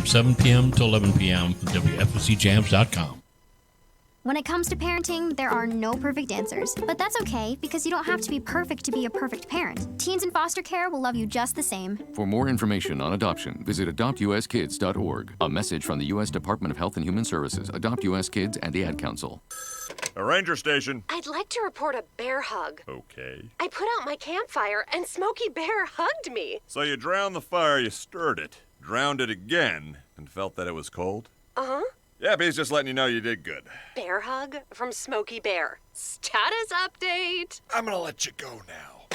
from 7 p.m. to 11 p.m. at WFOCJams.com. When it comes to parenting, there are no perfect answers. But that's okay, because you don't have to be perfect to be a perfect parent. Teens in foster care will love you just the same. For more information on adoption, visit adoptuskids.org. A message from the U.S. Department of Health and Human Services, Adopt U.S. Kids, and the Ad Council. A ranger station. I'd like to report a bear hug. Okay. I put out my campfire and Smokey Bear hugged me. So you drowned the fire, you stirred it, drowned it again, and felt that it was cold? Uh-huh. Yep, he's just letting you know you did good. Bear hug from Smokey Bear. Status update. I'm gonna let you go now.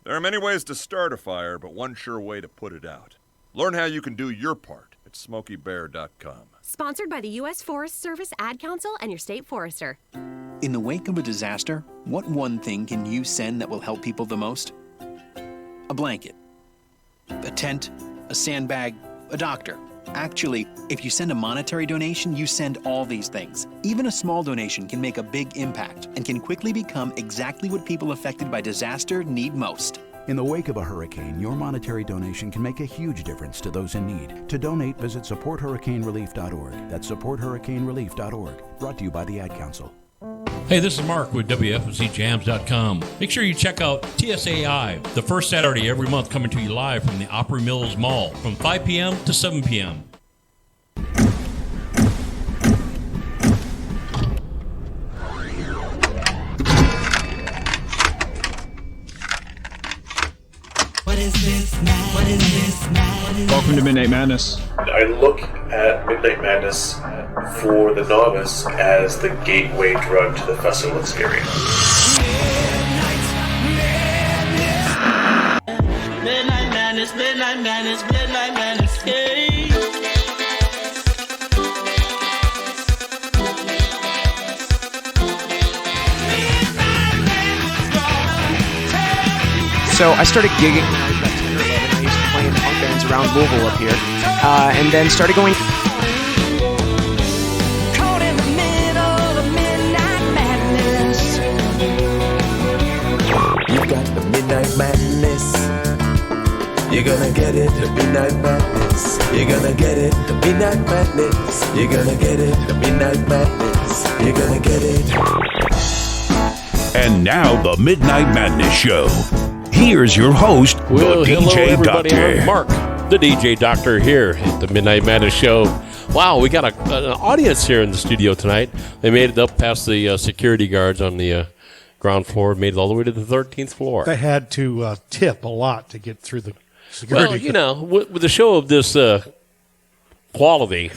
There are many ways to start a fire, but one sure way to put it out. Learn how you can do your part at SmokeyBear.com. Sponsored by the U.S. Forest Service, Ad Council, and your state forester. In the wake of a disaster, what one thing can you send that will help people the most? A blanket, a tent, a sandbag, a doctor. Actually, if you send a monetary donation, you send all these things. Even a small donation can make a big impact and can quickly become exactly what people affected by disaster need most. In the wake of a hurricane, your monetary donation can make a huge difference to those in need. To donate, visit supporthurricanerelief.org. That's supporthurricanerelief.org. Brought to you by the Ad Council. Hey, this is Mark with WFOCJams.com. Make sure you check out TSAI, the first Saturday every month, coming to you live from the Opry Mills Mall from 5 p.m. to 7 p.m. Welcome to Midnight Madness. I look at Midnight Madness for the novice as the gateway drug to the festival experience. Midnight Madness, Midnight Madness, Midnight Madness, yeah. So I started gigging when I was about 10 or 11. I used to play in punk bands around Louisville up here. And then started going... Caught in the middle of Midnight Madness. You've got the Midnight Madness. You're gonna get it, the Midnight Madness. You're gonna get it, the Midnight Madness. You're gonna get it, the Midnight Madness. You're gonna get it. And now the Midnight Madness Show. Here's your host, well, the hello, DJ everybody. Doctor. I'm Mark, the DJ Doctor, here at the Midnight Madness Show. Wow, we got an audience here in the studio tonight. They made it up past the security guards on the ground floor, made it all the way to the 13th floor. They had to tip a lot to get through the security. Well, you know, with a show of this quality,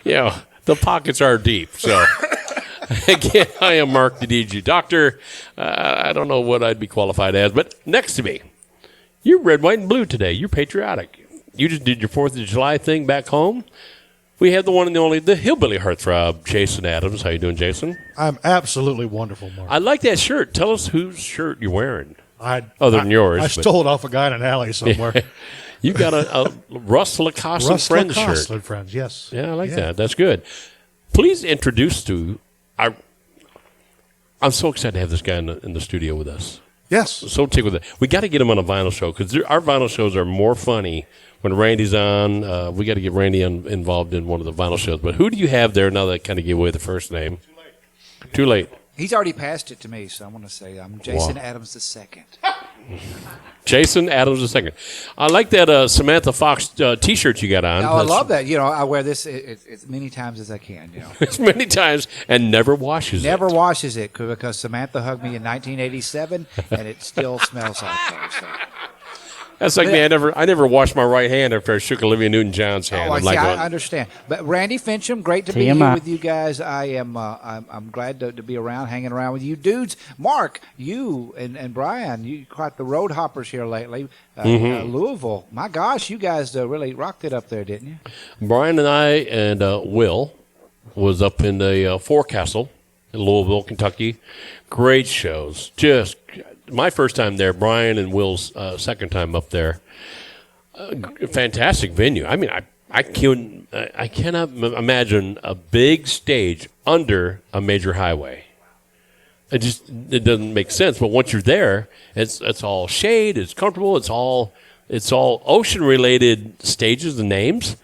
the pockets are deep, so... Again, I am Mark, the DJ Doctor. I don't know what I'd be qualified as, but next to me, you're red, white, and blue today. You're patriotic. You just did your 4th of July thing back home. We have the one and the only, the hillbilly heartthrob, Jason Adams. How you doing, Jason? I'm absolutely wonderful, Mark. I like that shirt. Tell us whose shirt you're wearing. Other than yours. I stole it off a guy in an alley somewhere. You got a Russ Lacoste and Friends shirt. Russ Lacoste Friends, yes. Yeah, I like that. That's good. Please introduce to... I'm so excited to have this guy in the studio with us. Yes. So tick with it. We got to get him on a vinyl show because our vinyl shows are more funny when Randy's on. We got to get Randy involved in one of the vinyl shows. But who do you have there now that kind of gave away the first name? Too late. He's already passed it to me, so I want to say I'm Jason Adams II. Jason Adams II. I like that Samantha Fox T-shirt you got on. I love that. You know, I wear this as many times as I can. You know, as many times and never washes Never washes it because Samantha hugged me in 1987, and it still smells like her. So. That's like me. I never washed my right hand after I shook Olivia Newton-John's hand. I understand. But Randy Fincham, great to be here with you guys. I'm glad to be around, hanging around with you dudes. Mark, you and Brian, you caught the road hoppers here lately. Louisville. My gosh, you guys really rocked it up there, didn't you? Brian and I and Will was up in the Forecastle in Louisville, Kentucky. Great shows. Just my first time there, Brian and Will's second time up there. Fantastic venue. I mean, I cannot imagine a big stage under a major highway. It doesn't make sense. But once you're there, it's all shade. It's comfortable. it's all ocean-related stages and names.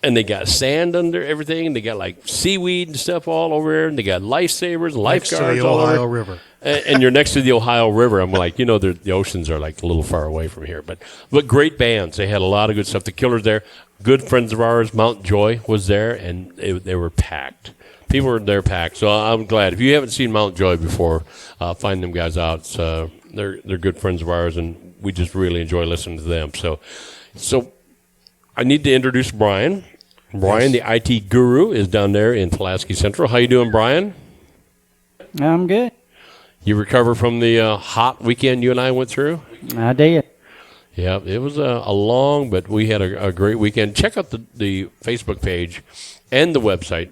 And they got sand under everything. They got like seaweed and stuff all over there. And they got lifesavers and lifeguards all over. Ohio River. And you're next to the Ohio River. I'm like, the oceans are like a little far away from here. But great bands. They had a lot of good stuff. The Killers there. Good friends of ours. Mount Joy was there, and they were packed. People were there packed. So I'm glad. If you haven't seen Mount Joy before, find them guys out. They're good friends of ours, and we just really enjoy listening to them. So I need to introduce Brian. Brian, the IT guru, is down there in Pulaski Central. How you doing, Brian? I'm good. You recover from the hot weekend you and I went through? I did. Yeah, it was a long, but we had a great weekend. Check out the Facebook page and the website.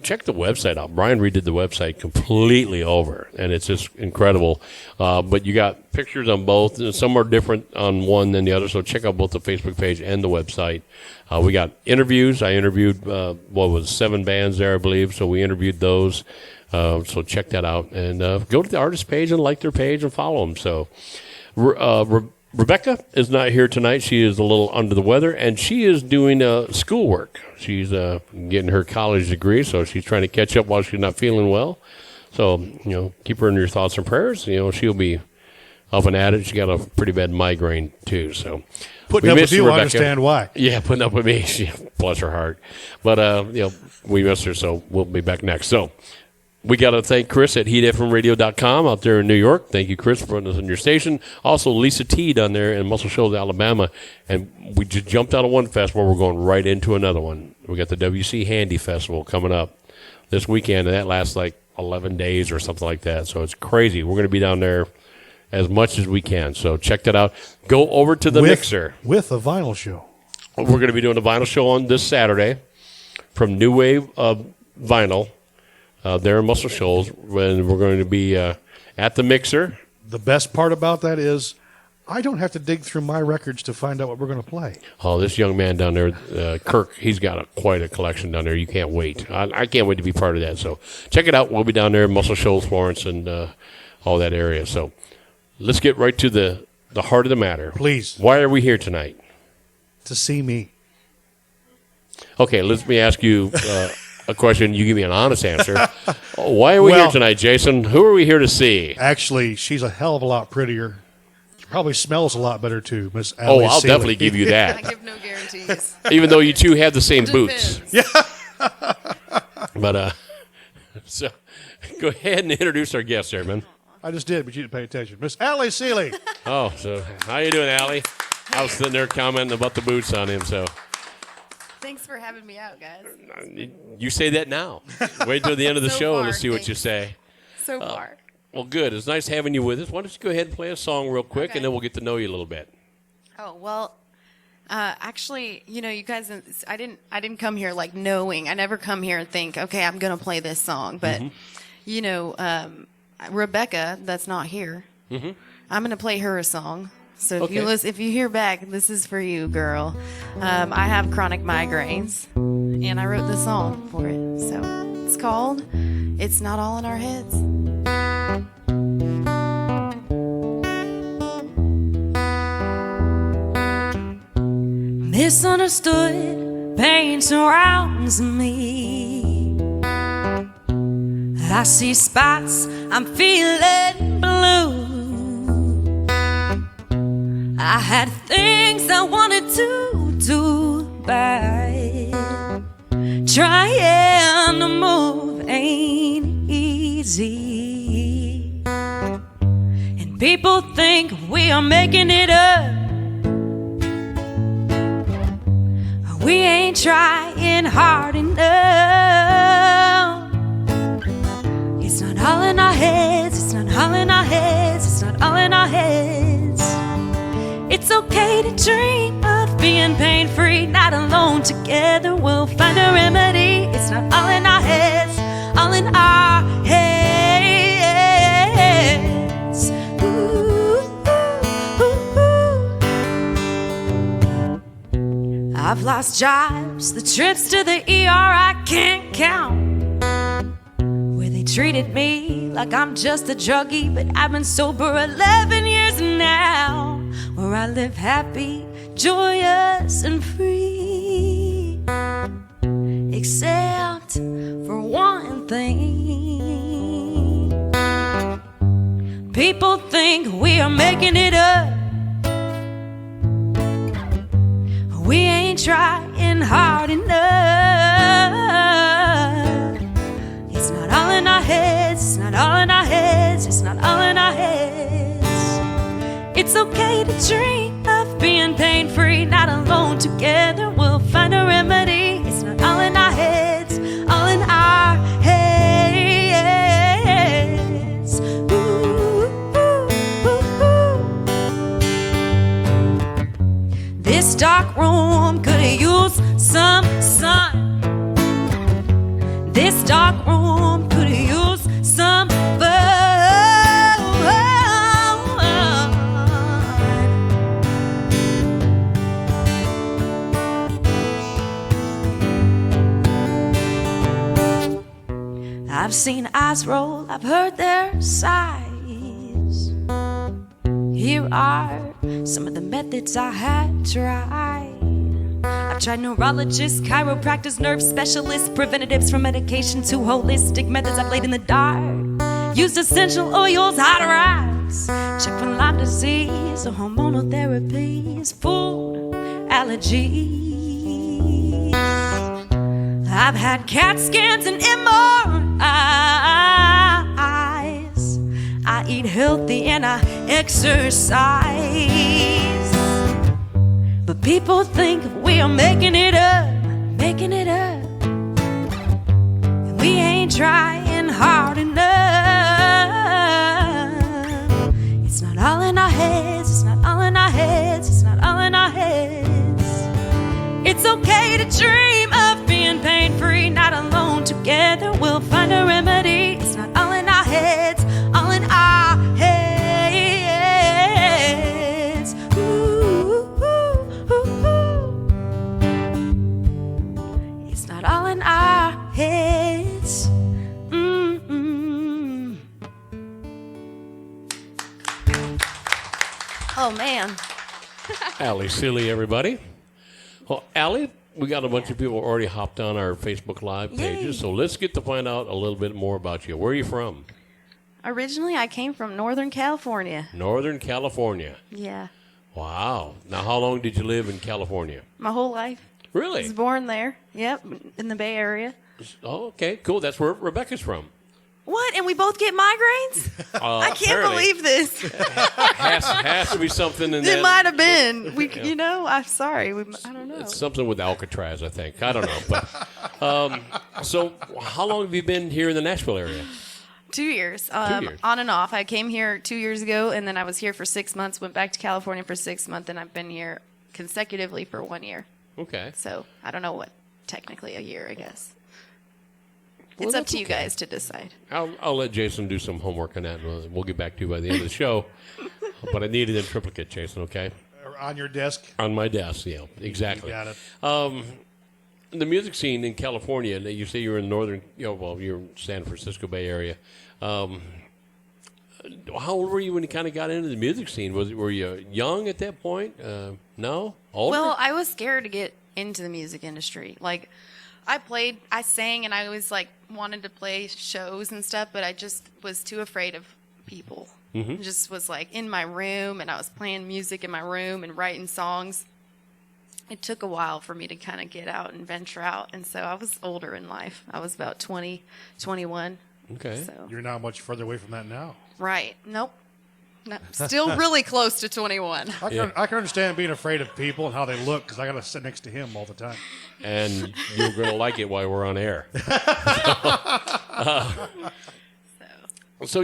Check the website out. Brian redid the website completely over, and it's just incredible. But you got pictures on both. Some are different on one than the other, so check out both the Facebook page and the website. We got interviews. I interviewed, 7 bands there, I believe, so we interviewed those. So check that out. And go to the artist page and like their page and follow them. So Rebecca is not here tonight. She is a little under the weather, and she is doing schoolwork. She's getting her college degree, so she's trying to catch up while she's not feeling well. So, keep her in your thoughts and prayers. She'll be up and at it. She got a pretty bad migraine, too. So putting up with you, I understand why. Yeah, putting up with me. Bless her heart. But, we miss her, so we'll be back next. So we got to thank Chris at heatfmradio.com out there in New York. Thank you, Chris, for putting us on your station. Also, Lisa T down there in Muscle Shoals, Alabama. And we just jumped out of one festival. We're going right into another one. We got the WC Handy Festival coming up this weekend, and that lasts like 11 days or something like that. So it's crazy. We're going to be down there as much as we can. So check that out. Go over to the Mixer. With a vinyl show. We're going to be doing a vinyl show on this Saturday from New Wave Vinyl. There in Muscle Shoals, when we're going to be at the Mixer. The best part about that is I don't have to dig through my records to find out what we're going to play. Oh, this young man down there, Kirk, he's got quite a collection down there. You can't wait. I can't wait to be part of that. So check it out. We'll be down there in Muscle Shoals, Florence, and all that area. So let's get right to the heart of the matter. Please. Why are we here tonight? To see me. Okay, let me ask you a question. You give me an honest answer. Why are we here tonight, Jason? Who are we here to see? Actually, she's a hell of a lot prettier. She probably smells a lot better, too, Miss Allie. I'll Sealey. definitely give you that. I give no guarantees. Even though you two have the same boots. Yeah. But, so go ahead and introduce our guest there, man. I just did, but you didn't pay attention. Miss Allie Sealey. Oh, so how you doing, Allie? I was sitting there commenting about the boots on him, so. Thanks for having me out, guys. You say that now. Wait till the end of the So show far, to see what thanks. you say. So far. Well, good. It's nice having you with us. Why don't you go ahead and play a song real quick, and then we'll get to know you a little bit. Oh, well, actually, you guys, I didn't come here like knowing. I never come here and think, okay, I'm going to play this song. But, Rebecca, that's not here, I'm going to play her a song. So if you hear back, this is for you, girl. I have chronic migraines, and I wrote this song for it. So it's called "It's Not All in Our Heads." Misunderstood, pain surrounds me. I see spots, I'm feeling blue. I had things I wanted to do bad. Trying to move ain't easy. And people think we are making it up. We ain't trying hard enough. It's not all in our heads. It's not all in our heads. It's not all in our heads. It's okay to dream of being pain-free, not alone. Together we'll find a remedy. It's not all in our heads, all in our heads. Ooh, ooh, ooh. I've lost jobs, the trips to the ER I can't count, where they treated me like I'm just a druggie, but I've been sober 11 years now. where I live happy, joyous, and free. Except for one thing. People think we are making it up. We ain't trying hard enough. It's not all in our heads, it's not all in our heads, it's not all in our heads. It's okay to dream of being pain-free, not alone, together we'll find a remedy. It's not all in our heads, all in our heads. Ooh, ooh, ooh, ooh. This dark room could use some sun. This dark room could use some fun. I've seen eyes roll, I've heard their sighs. Here are some of the methods I had tried. I've tried neurologists, chiropractors, nerve specialists, preventatives from medication to holistic methods. I've laid in the dark, used essential oils, hot rice, checked for Lyme disease, or hormonal therapies, food allergies. I've had CAT scans and MRIs. I eat healthy and I exercise. But people think we are making it up, making it up. And we ain't trying hard enough. It's not all in our heads, it's not all in our heads, it's not all in our heads. It's okay to dream of being pain-free, not alone, together we'll find a remedy. It's not all in our heads, all in our heads. Ooh, ooh, ooh, ooh. It's not all in our heads. Mm-mm. Oh, man. Allie, Sealey, everybody. Well, Allie, we got a bunch of people already hopped on our Facebook Live pages, so let's get to find out a little bit more about you. Where are you from? Originally, I came from Northern California. Northern California. Yeah. Wow. Now, how long did you live in California? My whole life. Really? I was born there. Yep, in the Bay Area. Oh, okay, cool. That's where Rebecca's from. What? And we both get migraines? I can't apparently. believe this. has to be something in that. It might have been. We, Yeah. you know, I'm sorry. I don't know. It's something with Alcatraz, I think. I don't know. But so, how long have you been here in the Nashville area? 2 years. 2 years. On and off. I came here 2 years ago, and then I was here for 6 months, went back to California for 6 months, and I've been here consecutively for 1 year. Okay. So I don't know what, technically a year, I guess. Well, It's up that's to you okay. guys to decide. I'll let Jason do some homework on that, and we'll get back to you by the end of the show. But I need it in triplicate, Jason, okay? On your desk? On my desk, yeah, exactly. You got it. The music scene in California, you say you're in northern, you're in San Francisco Bay Area. How old were you when you kind of got into the music scene? Were you young at that point? No? Older? Well, I was scared to get into the music industry. Like, I sang, and I always, like, wanted to play shows and stuff, but I just was too afraid of people. Mm-hmm. I just was, like, in my room, and I was playing music in my room and writing songs. It took a while for me to kind of get out and venture out, and so I was older in life. I was about 20, 21. Okay. So. You're not much further away from that now. Right. Nope. No, still really close to 21. I can understand being afraid of people and how they look because I got to sit next to him all the time. And you're going to like it while we're on air. So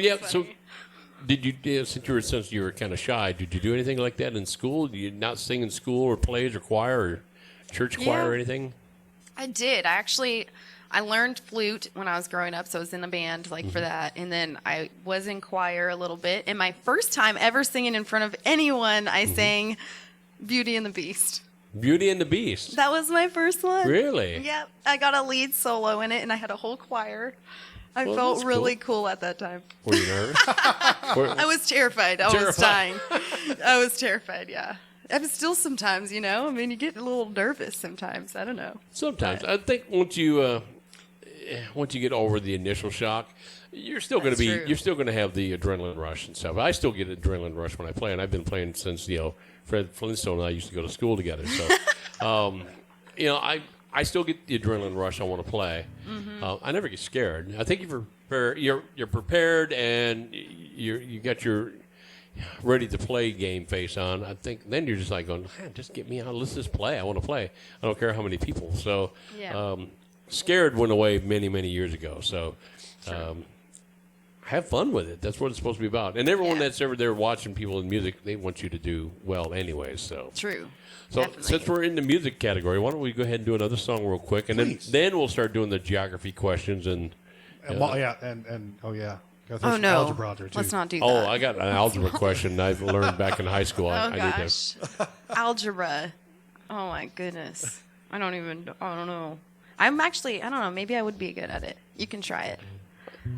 did you, since you were kind of shy, did you do anything like that in school? Did you not sing in school or plays or choir or church choir or anything? I did. I learned flute when I was growing up, so I was in a band for that. And then I was in choir a little bit. And my first time ever singing in front of anyone, I sang Beauty and the Beast. Beauty and the Beast. That was my first one. Really? Yep. I got a lead solo in it, and I had a whole choir. I felt really cool at that time. Were you nervous? I was terrified. I was dying. I was terrified, yeah. I'm still sometimes, you know. I mean, you get a little nervous sometimes. I don't know. Sometimes. I think once you get over the initial shock, you're still going to have the adrenaline rush and stuff. I still get an adrenaline rush when I play, and I've been playing since, Fred Flintstone and I used to go to school together. So, I still get the adrenaline rush. I want to play. Mm-hmm. I never get scared. I think you're prepared and you got your ready to play game face on. I think then you're just like going, just get me out. Let's just play. I want to play. I don't care how many people. So, scared went away many, many years ago. So, have fun with it. That's what it's supposed to be about. And everyone that's ever there watching people in music, they want you to do well anyways. So true. So since we're in the music category, why don't we go ahead and do another song real quick, and then we'll start doing the geography questions and no. Algebra out there too. Let's not do that. Oh, I got an algebra question I've learned back in high school. Gosh. Algebra. Oh my goodness. I don't know. I don't know. Maybe I would be good at it. You can try it.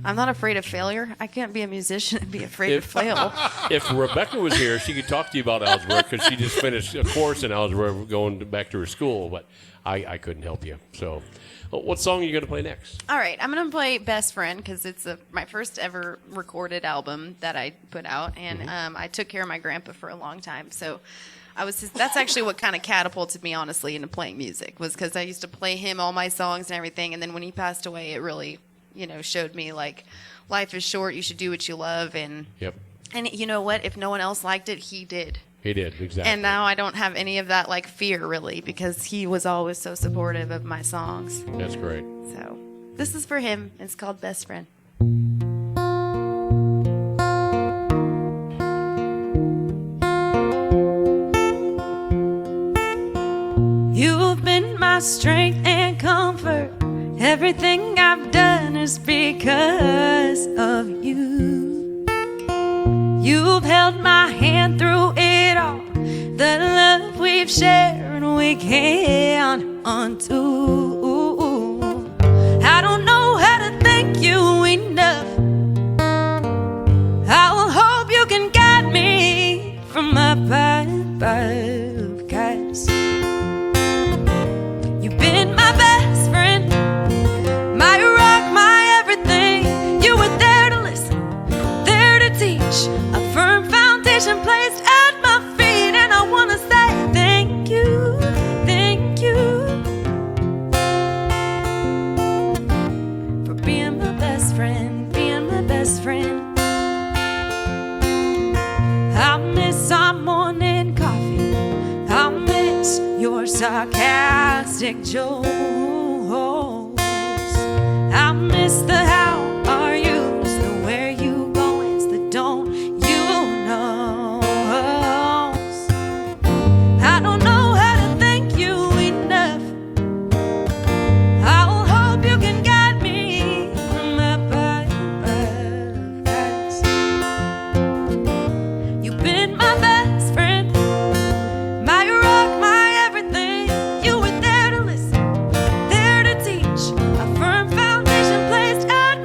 I'm not afraid of failure. I can't be a musician and be afraid to fail. If Rebecca was here, she could talk to you about algebra because she just finished a course in algebra going back to her school, but I couldn't help you. So what song are you going to play next? All right. I'm going to play Best Friend because it's my first ever recorded album that I put out, and I took care of my grandpa for a long time. So that's actually what kind of catapulted me, honestly, into playing music, was because I used to play him all my songs and everything, and then when he passed away, it really showed me like life is short. You should do what you love. And you know what? If no one else liked it, he did. He did, exactly. And now I don't have any of that like fear really, because he was always so supportive of my songs. That's great. So this is for him. It's called Best Friend. You've been my strength and comfort. Everything I've done is because of you. You've held my hand through it all. The love we've shared, we can't undo. I don't know how to thank you enough. I will hope you can guide me from my path of guys. You've been my best friend, my rock, my everything. You were there to listen, there to teach. A firm foundation placed at my feet, and I want to say thank you, thank you for being my best friend, being my best friend. I miss our morning coffee, I miss your sarcastic jokes. I miss the how are yous, the where you goings, the don't you knows. I don't know how to thank you enough. I will hope you can guide me from my path of guys. You've been my best friend, my rock, my everything. You were there to listen, there to teach. A firm foundation placed at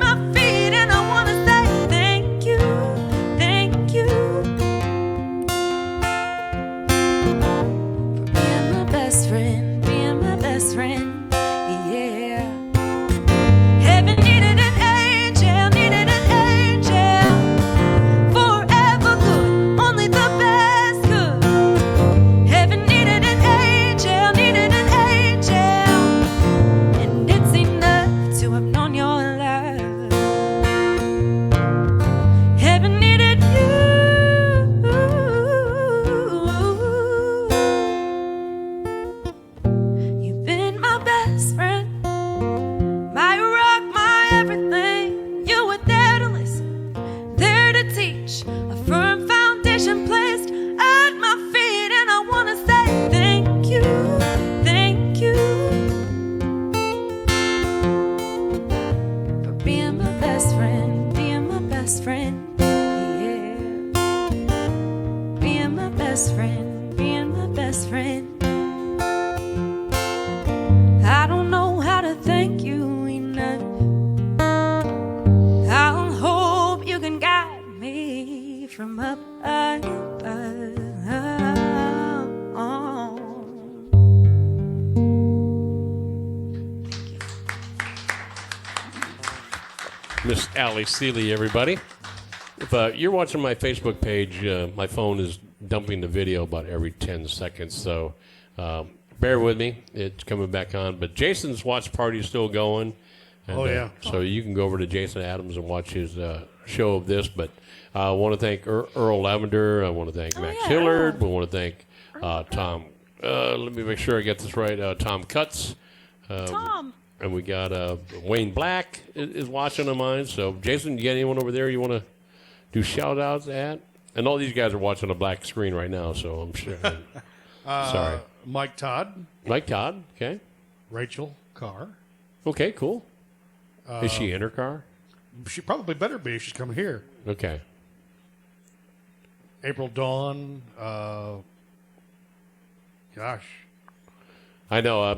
Miss Allie Sealey, everybody. If you're watching my Facebook page, my phone is dumping the video about every 10 seconds, so bear with me. It's coming back on. But Jason's watch party is still going. And, so you can go over to Jason Adams and watch his show of this. But I want to thank Earl Lavender. I want to thank Max Hillard. We want to thank Tom. Let me make sure I get this right. Tom Cutts. Tom. And we got Wayne Black is watching on mine. So, Jason, you got anyone over there you want to do shout-outs at? And all these guys are watching a black screen right now, so I'm sure. Sorry. Mike Todd. Mike Todd, okay. Rachel Carr. Okay, cool. Is she in her car? She probably better be. She's coming here. Okay. April Dawn. Gosh. I know.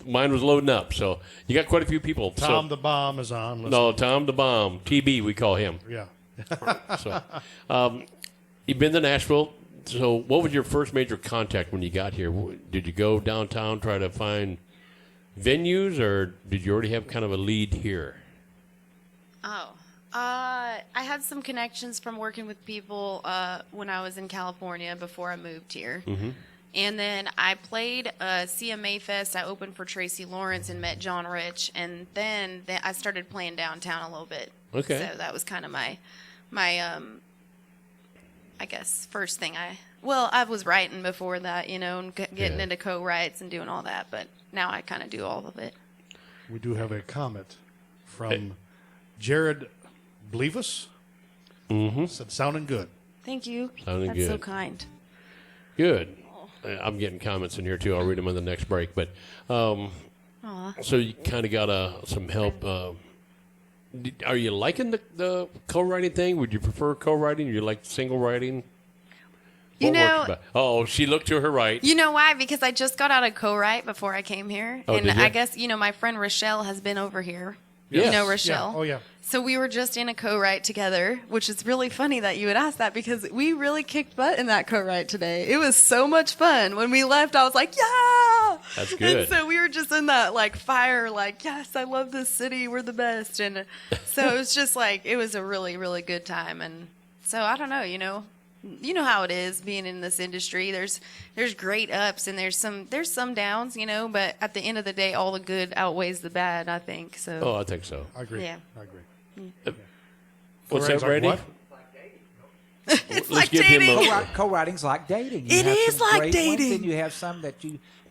Mine was loading up, so you got quite a few people. Tom the Bomb is on. Listening. No, Tom the Bomb. TB, we call him. Yeah. So, you've been to Nashville. So, what was your first major contact when you got here? Did you go downtown, try to find venues, or did you already have kind of a lead here? I had some connections from working with people when I was in California before I moved here. Mm-hmm. And then I played CMA Fest. I opened for Tracy Lawrence and met John Rich. And then I started playing downtown a little bit. Okay. So that was kind of my I guess, first thing I was writing before that, and getting into co-writes and doing all that. But now I kind of do all of it. We do have a comment from Jared Blevis. Mm-hmm. Said, sounding good. Thank you. Sounding That's good. so kind. Good. I'm getting comments in here, too. I'll read them in the next break. But so you kind of got some help. Are you liking the co-writing thing? Would you prefer co-writing? Or you like single writing? Oh, she looked to her right. You know why? Because I just got out of co-write before I came here. Oh, and did you? I guess, my friend Rochelle has been over here. Yes. You know Rochelle? Yeah. Oh, yeah. So we were just in a co-write together, which is really funny that you would ask that because we really kicked butt in that co-write today. It was so much fun. When we left, I was like, yeah! That's good. And so we were just in that, fire, yes, I love this city. We're the best. And so it was just it was a really, really good time. And so I don't know, you know how it is being in this industry. There's great ups and there's some downs, but at the end of the day, all the good outweighs the bad, I think. So. Oh, I think so. I agree. Yeah. I agree. What's that, Randy? What? Let's give him a... Co-writing's like dating. You It have is some like great ones, dating. and you have some that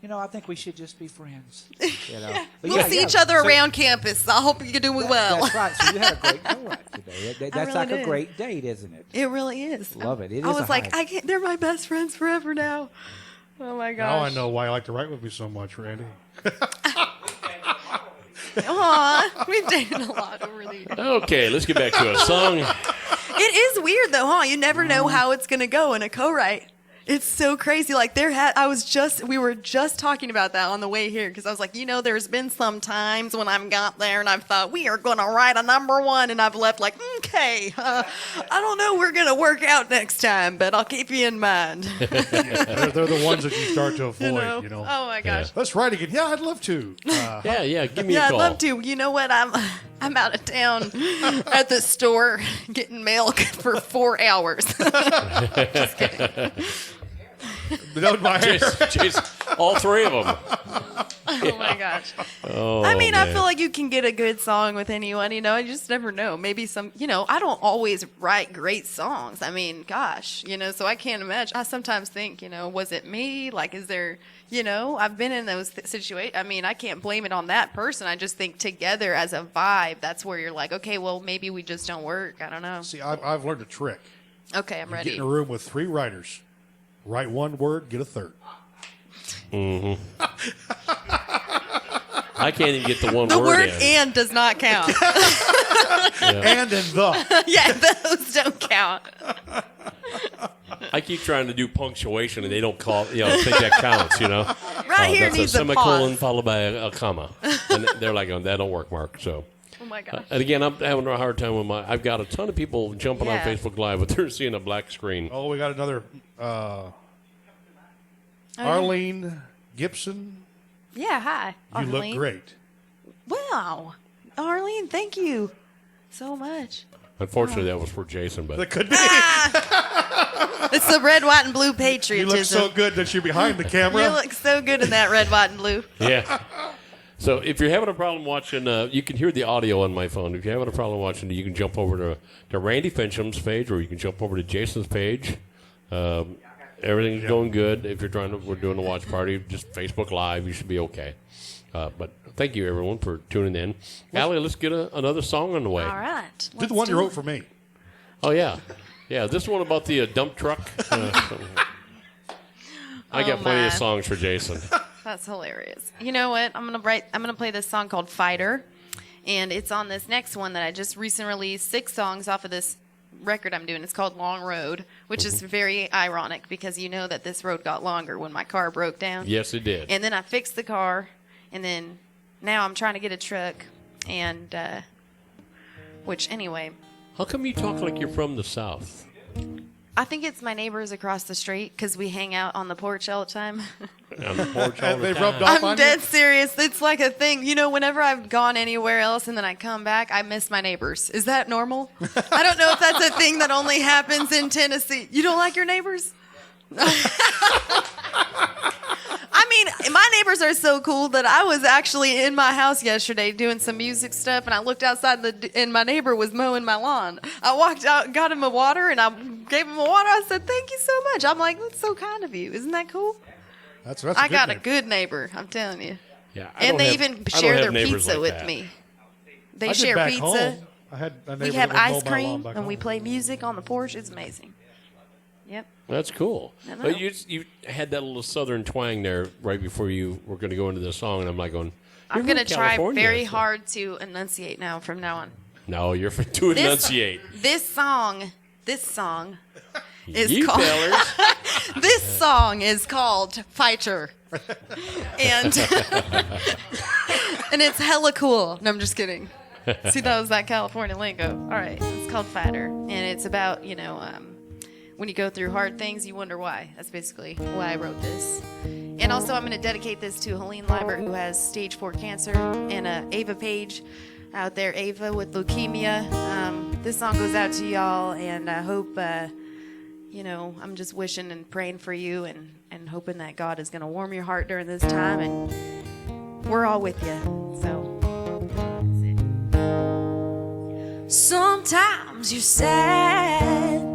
I think we should just be friends. But We'll see each other around campus. I hope you're doing well. That's right. So you had a great co-write today. That's really like did. a great date, isn't it? It really is. Love it. It I is was a like, hike. they're my best friends forever now. Oh my gosh. Now I know why you like to write with me so much, Randy. Aw, we've dated a lot over the years. Okay, let's get back to a song. It is weird though, huh? You never know how it's gonna go in a co-write. It's so crazy. We were just talking about that on the way here because I was like, there's been some times when I've got there and I've thought we are going to write a number one and I've left okay, I don't know, we're going to work out next time, but I'll keep you in mind. They're the ones that you start to avoid, Oh my gosh. Let's write again. Yeah, I'd love to. Yeah, give me a I'd call. love to. You know what? I'm out of town at the store getting milk for 4 hours. Just kidding. That was my hair. Jason, all three of them. Oh my gosh. Oh, I mean, man. I feel like you can get a good song with anyone, I just never know. Maybe I don't always write great songs. I mean, gosh, so I can't imagine. I sometimes think, was it me? Is there, I've been in those situations. I mean, I can't blame it on that person. I just think together as a vibe, that's where you're like, okay, well, maybe we just don't work. I don't know. See, I've learned a trick. Okay, I'm ready. Get in a room with 3 writers. Write one word, get a third. Mm-hmm. I can't even get the one The word in. "and" does not count. And the. Yeah, those don't count. I keep trying to do punctuation, and they don't call. Think that counts. Right here that's needs a a semicolon pause. followed by a comma, and they're like, "Oh, that don't work, Mark." So. Oh my gosh. And again, I'm having a hard time with I've got a ton of people jumping on Yeah. Facebook Live, but they're seeing a black screen. Oh, we got another Arlene Gibson. Yeah, hi. You look Arlene. great. Wow. Arlene, thank you. so much. Unfortunately, that was for Jason, but That could be. It's the red, white, and blue You patriotism. look so good that you're behind the camera. You look so good in that red, white, and blue. yeah. So if you're having a problem watching, you can hear the audio on my phone. If you're having a problem watching, you can jump over to Randy Fincham's page, or you can jump over to Jason's page. Everything's going good. If we're doing a watch party, just Facebook Live. You should be okay. But thank you, everyone, for tuning in. Allie, let's get another song on the way. All right. Do the one you wrote for me. Oh, yeah. Yeah, this one about the dump truck. I got plenty of songs for Jason. That's hilarious. You know what? I'm gonna play this song called Fighter, and it's on this next one that I just recently released. 6 songs off of this record I'm doing. It's called Long Road, which is very ironic because you know that this road got longer when my car broke down. Yes, it did. And then I fixed the car, and then now I'm trying to get a truck, and which anyway. How come you talk like you're from the South? I think it's my neighbors across the street because we hang out on the porch all the time. On the porch all the They time. rubbed off on I'm dead serious. It's like a thing. You know, whenever I've gone anywhere else and then I come back, I miss my neighbors. Is that normal? I don't know if that's a thing that only happens in Tennessee. You don't like your neighbors? I mean, my neighbors are so cool that I was actually in my house yesterday doing some music stuff, and I looked outside, and my neighbor was mowing my lawn. I walked out, got him a water, and I gave him a water. I said, "Thank you so much." I'm like, "That's so kind of you. Isn't that cool?" That's I got a good neighbor. I'm telling you. Yeah, and they even share their pizza like with that. me. They I did share back pizza. home. I had a neighbor We that have would mow ice my lawn cream, back and we home. play music on the porch. It's amazing. Yep. That's cool. I know. But you had that little southern twang there right before you were going to go into the song, and I'm like going, I'm going to try very hard to enunciate now from now on. No, you're to enunciate. This song is You called. fellers. This song is called Fighter, and and it's hella cool. No, I'm just kidding. See, that was that California lingo. All right, it's called Fighter, and it's about when you go through hard things, you wonder why. That's basically why I wrote this. And also, I'm going to dedicate this to Helene Liebert, who has stage 4 cancer, and Ava Page out there, Ava with leukemia. This song goes out to y'all, and I hope, I'm just wishing and praying for you and hoping that God is going to warm your heart during this time, and we're all with you. So, sometimes you're sad.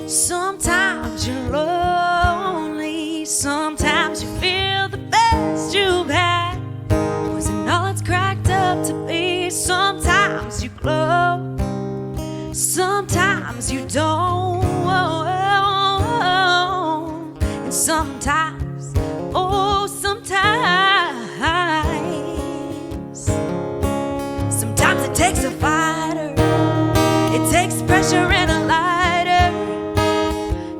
Sometimes you're lonely. Sometimes you feel the best you've had wasn't all it's cracked up to be. Sometimes you glow. Sometimes you don't. And sometimes, sometimes it takes a fighter. It takes pressure and a lighter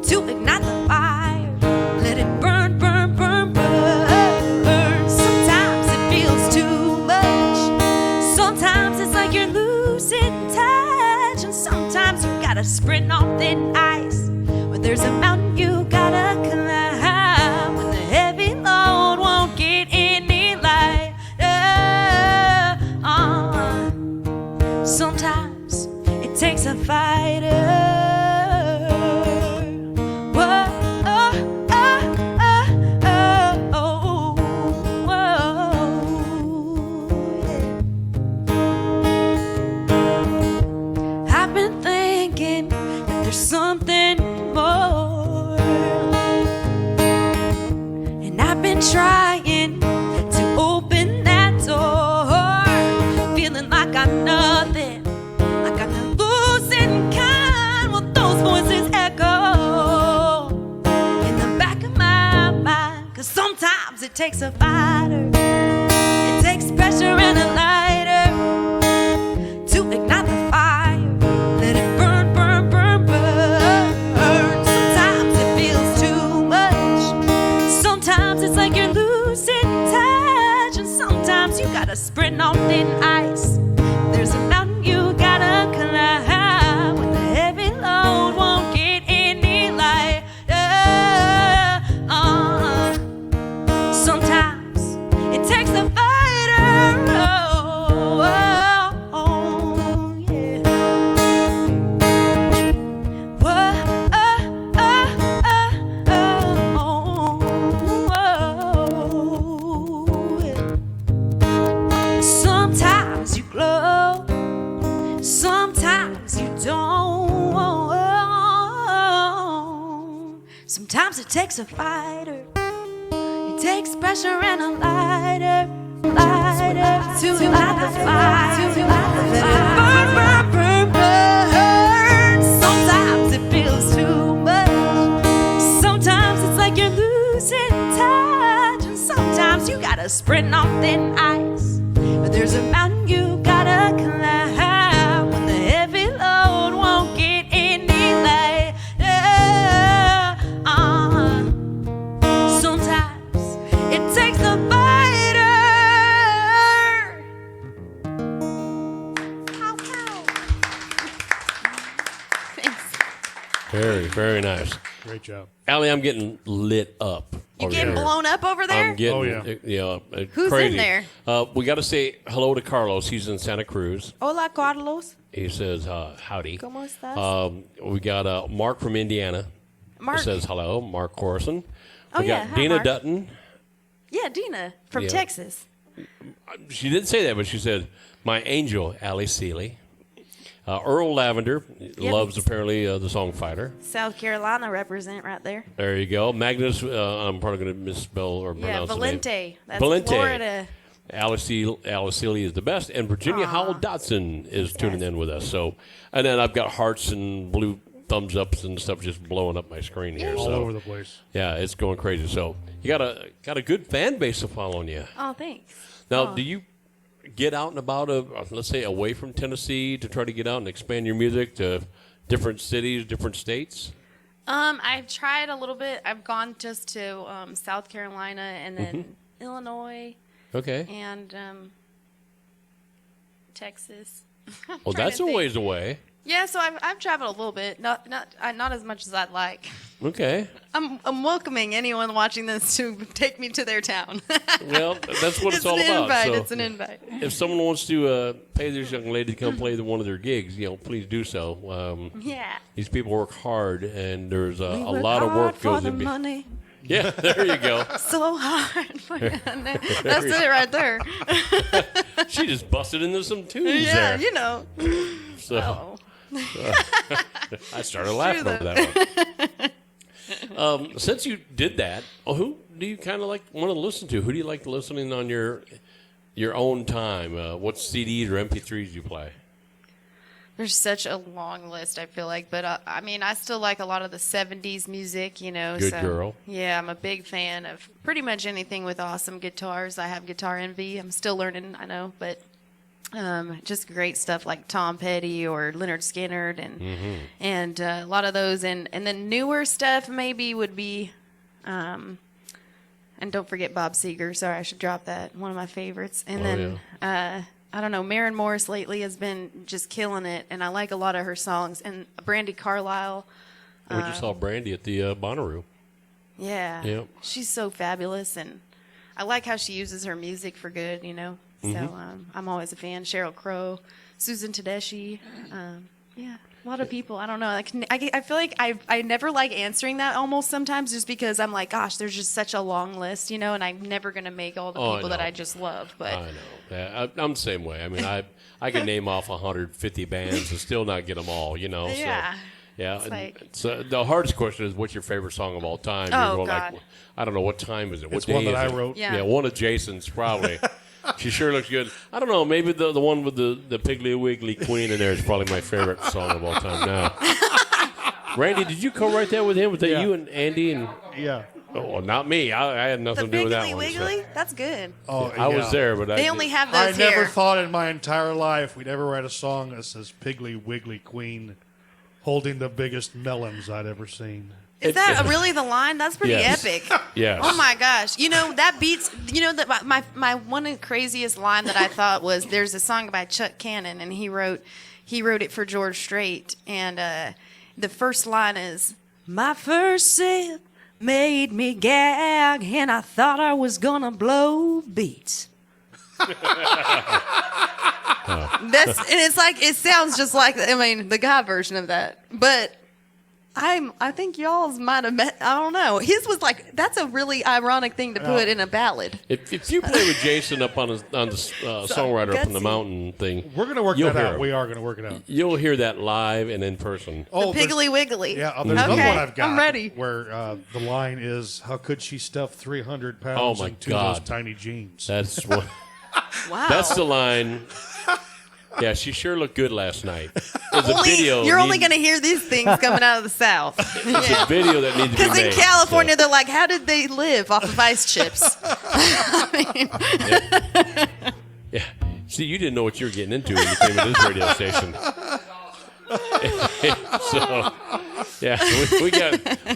to ignite the fire. Let it burn, burn, burn, burn. Sometimes it feels too much. Sometimes it's like you're losing touch. And sometimes you gotta sprint on thin ice. When there's a mountain you gotta climb. When the heavy load won't get any lighter. Sometimes it takes a fighter. I've been thinking that there's something more, and I've been trying to open that door, feeling like I'm nothing, like I'm the losing kind. Well, those voices echo in the back of my mind, 'cause sometimes it takes a fighter. It takes pressure and a lighter to ignite the fire. Let it burn, burn, burn, burn. Sometimes it feels too much. Sometimes it's like you're losing touch. And sometimes you gotta sprint on thin ice. There's a mountain you gotta climb. When the heavy load won't get any lighter. Sometimes it takes a fighter. Oh, yeah. Sometimes it takes a fighter. It takes pressure and a lighter to light the fire. Let it burn, burn, burn, burn. Sometimes it feels too much. Sometimes it's like you're losing touch. And sometimes you gotta sprint on thin ice. But there's a mountain you gotta climb when the heavy load won't get any lighter. Sometimes it takes a fighter. Pow, pow. Very, very nice. Great job. Allie, I'm getting lit up. You over getting here. blown up over there? I'm getting, Oh, yeah. Who's crazy. in there? We got to say hello to Carlos. He's in Santa Cruz. Hola, Carlos. He says howdy. ¿Cómo estás? We got Mark from Indiana. Mark. He says hello, Mark Corson. Oh, We yeah. got Hi, Dina Mark. Dutton. Yeah, Dina from Yeah. Texas. She didn't say that, but she said, my angel, Allie Sealey. Earl Lavender loves apparently the song Fighter. South Carolina represent right there. There you go. Magnus, I'm probably going to misspell or Yeah, pronounce the name. Valente. That's Valente. Florida. Alice Sealey is the best, and Virginia Howell Dotson is tuning in with us. So, and then I've got hearts and blue thumbs ups and stuff just blowing up my screen here. All So, over the place. yeah, it's going crazy. So you got a good fan base following you. Oh, thanks. Now, Oh. do you get out and about, let's say, away from Tennessee to try to get out and expand your music to different cities, different states? I've tried a little bit. I've gone just to South Carolina and then Illinois. Okay. And Texas. Well, that's a ways away. Yeah, so I've traveled a little bit, not as much as I'd like. Okay. I'm welcoming anyone watching this to take me to their town. Well, that's what it's all an about. invite. So It's an invite. if someone wants to pay this young lady to come play one of their gigs, please do so. Yeah. These people work hard, and there's a We work lot of hard work for goes the in. money. Yeah, there you go. So hard. That's it right there. She just busted into some tunes Yeah, there. you know. So I started laughing over that one. Since you did that, who do you kind of want to listen to? Who do you like listening on your own time? What CDs or MP3s do you play? There's such a long list, I feel like. But, I mean, I still like a lot of the 70s music, you know. Good so, girl. Yeah, I'm a big fan of pretty much anything with awesome guitars. I have guitar envy. I'm still learning, I know. But just great stuff like Tom Petty or Leonard Skinner and a lot of those. And then newer stuff maybe would be, and don't forget Bob Seger. Sorry, I should drop that. One of my favorites. And I don't know, Maren Morris lately has been just killing it, and I like a lot of her songs. And Brandi Carlile. We just saw Brandy at the Bonnaroo. Yeah. Yep. She's so fabulous, and I like how she uses her music for good, you know. So I'm always a fan. Sheryl Crow, Susan Tedeschi. Yeah, a lot of people. I don't know. I feel like I never like answering that almost sometimes just because I'm like, gosh, there's just such a long list, you know, and I'm never going to make all the people that I just love. But I know. Yeah, I'm the same way. I mean, I can name off 150 bands and still not get them all, you know. Yeah. So, yeah. Like, so the hardest question is, what's your favorite song of all time? Oh, You're God. Like, I don't know, what time is it? What It's day one that is I it? wrote. Yeah. One of Jason's probably. She sure looks good. I don't know. Maybe the one with the Piggly Wiggly Queen in there is probably my favorite song of all time now. Randy, did you co-write that with him? Was that you and Andy? And Yeah. Oh, not me. I had the nothing to do with that Piggly one. so- Wiggly? That's good. Oh, I was there, but They only have I those never here. thought in my entire life we'd ever write a song that says Piggly Wiggly Queen holding the biggest melons I'd ever seen. Is that really the line? That's pretty Yes. epic. Yes. Oh my gosh! You know that beats. You know that my one of the craziest line that I thought was there's a song by Chuck Cannon and he wrote it for George Strait and the first line is my first sip made me gag and I thought I was gonna blow beats. And it's like it sounds just like the guy version of that, but I think y'all's might have met. I don't know. His was like, that's a really ironic thing to put in a ballad. If you play with Jason up on the songwriter up on the mountain thing, we're gonna work that out. We are gonna work it out. You'll hear that live and in person. Oh, the Piggly Wiggly. Yeah, there's another one I've got. I'm ready. Where the line is, "How could she stuff 300 pounds into those tiny jeans?" That's what. Wow. That's the line. Yeah, she sure looked good last night. There's a video. You're only going to hear these things coming out of the South. It's a video that needs to be made. Because in California, they're like, how did they live off of ice chips? Yeah. See, you didn't know what you were getting into when you came to this radio station. So, yeah,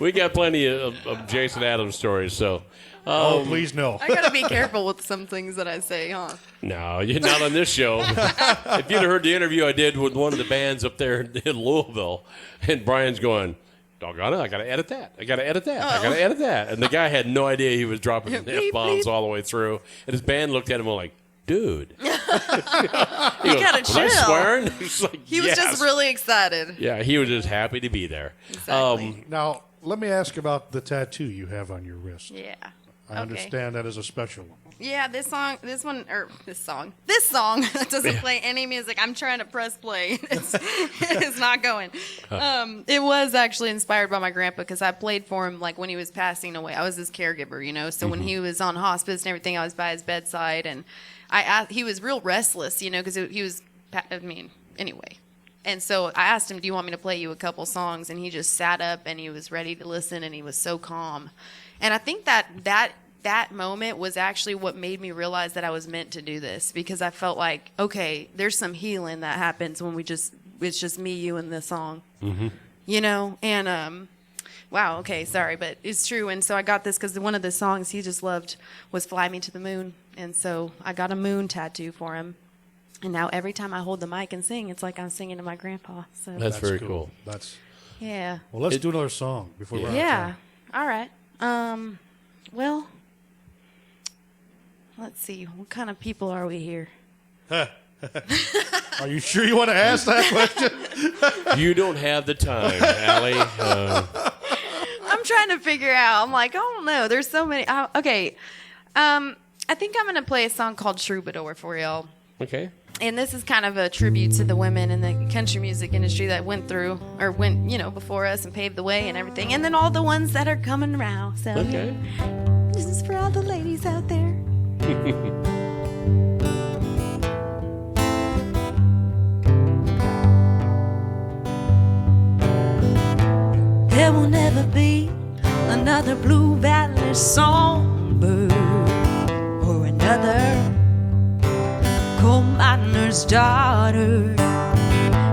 we got plenty of Jason Adams stories. So, please no. I got to be careful with some things that I say, huh? No, you're not on this show. If you'd have heard the interview I did with one of the bands up there in Louisville, and Brian's going, doggone it, I got to edit that. I got to edit that. I got to edit that. And the guy had no idea he was dropping F-bombs all the way through. And his band looked at him like, dude. You gotta chill. Was I swearing? He's like, he was just really excited. Yeah, he was just happy to be there. Exactly. Now, let me ask about the tattoo you have on your wrist. Yeah. I understand that is a special one. Yeah, this song doesn't play any music. I'm trying to press play. It's not going. It was actually inspired by my grandpa because I played for him like when he was passing away. I was his caregiver, you know. So when he was on hospice and everything, I was by his bedside, and he was real restless, you know, because he was. Anyway. And so I asked him, "Do you want me to play you a couple songs?" And he just sat up and he was ready to listen, and he was so calm. And I think that moment was actually what made me realize that I was meant to do this, because I felt like, okay, there's some healing that happens when it's just me, you, and the song, you know? And, wow, okay, sorry, but it's true. And so I got this because one of the songs he just loved was Fly Me to the Moon. And so I got a moon tattoo for him. And now every time I hold the mic and sing, it's like I'm singing to my grandpa. So That's very cool. Yeah. Well, let's do another song before we run out of time. All right. Well, let's see. What kind of people are we here? Are you sure you want to ask that question? You don't have the time, Allie. I'm trying to figure out. I'm like, I don't know. There's so many. Okay. I think I'm going to play a song called Troubadour for y'all. Okay. And this is kind of a tribute to the women in the country music industry that went before us and paved the way and everything. And then all the ones that are coming around. So okay. This is for all the ladies out there. There will never be another Blue Valley songbird or another coal miner's daughter,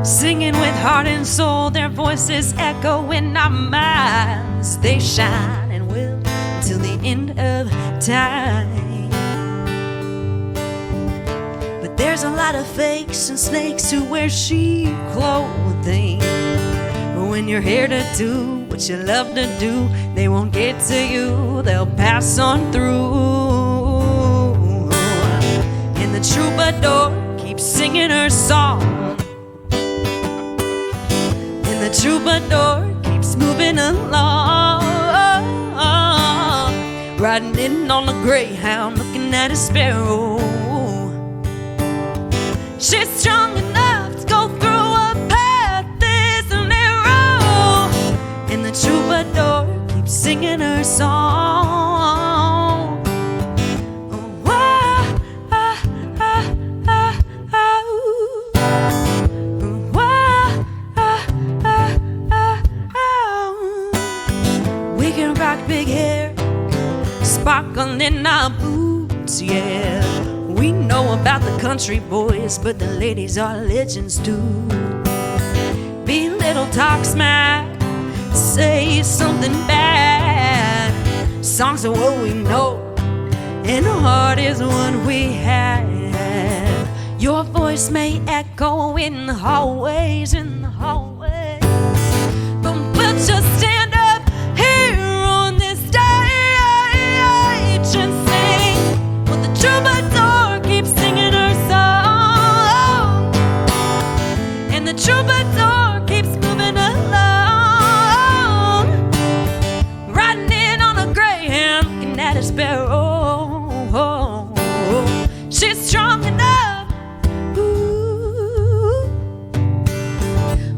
singing with heart and soul. Their voices echo in our minds. They shine and will till the end of time. But there's a lot of fakes and snakes who wear sheep clothing. But when you're here to do what you love to do, they won't get to you, they'll pass on through. The troubadour keeps singing her song, and the troubadour keeps moving along, riding in on a greyhound, looking at a sparrow. She's strong enough to go through a path this narrow, and the troubadour keeps singing her song. Big hair, sparkling in our boots, yeah. We know about the country boys, but the ladies are legends too. Be little, talk smack, say something bad. Songs are what we know, and the heart is what we have. Your voice may echo in the hallways, but we'll just stand up here on this stage and sing. Well, the troubadour keeps singing her song, and the troubadour keeps moving along, strong enough. Ooh,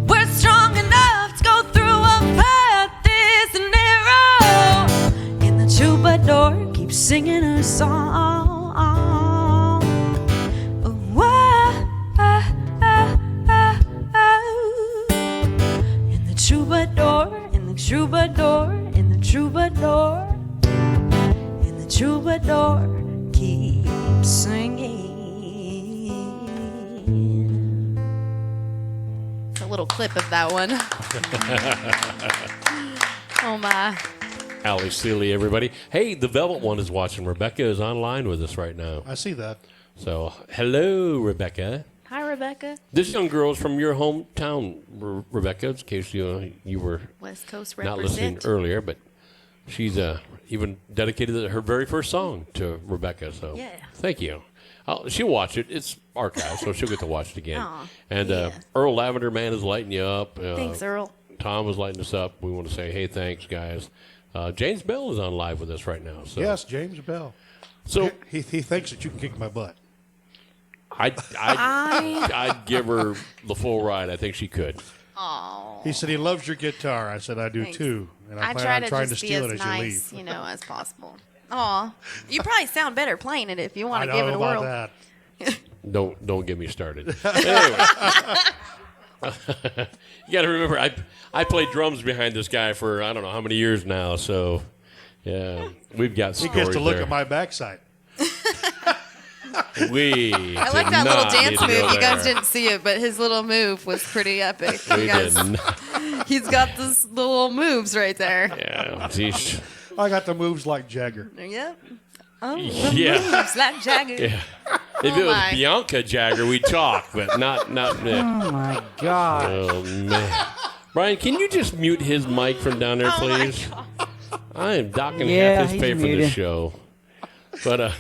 we're strong enough to go through a path this narrow. And the troubadour keeps singing her song. And the troubadour, and the troubadour, and the troubadour, and the troubadour keeps singing. A little clip of that one. Oh my. Allie, Sealey, everybody. Hey, the Velvet One is watching. Rebecca is online with us right now. I see that. So, hello, Rebecca. Hi, Rebecca. This young girl is from your hometown, Rebecca, in case you were West Coast not listening represent. earlier, but she's even dedicated her very first song to Rebecca. So, Yeah. thank you. She'll watch it. It's archived, so she'll get to watch it again. Aw, and yeah. Earl Lavender Man is lighting you up. Thanks, Earl. Tom is lighting us up. We want to say, hey, thanks, guys. James Bell is on live with us right now. So. Yes, James Bell. So he thinks that you can kick my butt. I'd give her the full ride. I think she could. Oh. He said he loves your guitar. I said I do Thanks. too, and I I plan try on to trying to just be steal as it as nice, you leave. as possible. Aw. You probably sound better playing it if you want to give it a about whirl. that. Don't get me started. Anyway, you got to remember, I played drums behind this guy for I don't know how many years now. So yeah, we've got He stories gets to look there. at my backside. We I like did that little not dance need to move. go You guys there. didn't see it, but his little move was pretty epic. We You guys, did not. he's got this little moves right there. Yeah, geez. I got the moves like Jagger. Yep. Oh, the Yeah. moves like Jagger. Yeah. If Oh it was my. Bianca Jagger, we'd talk, but not Nick. Oh my God. Oh man, Brian, can you just mute his mic from down there, please? I am docking Yeah, half his he's pay for muted. this show. But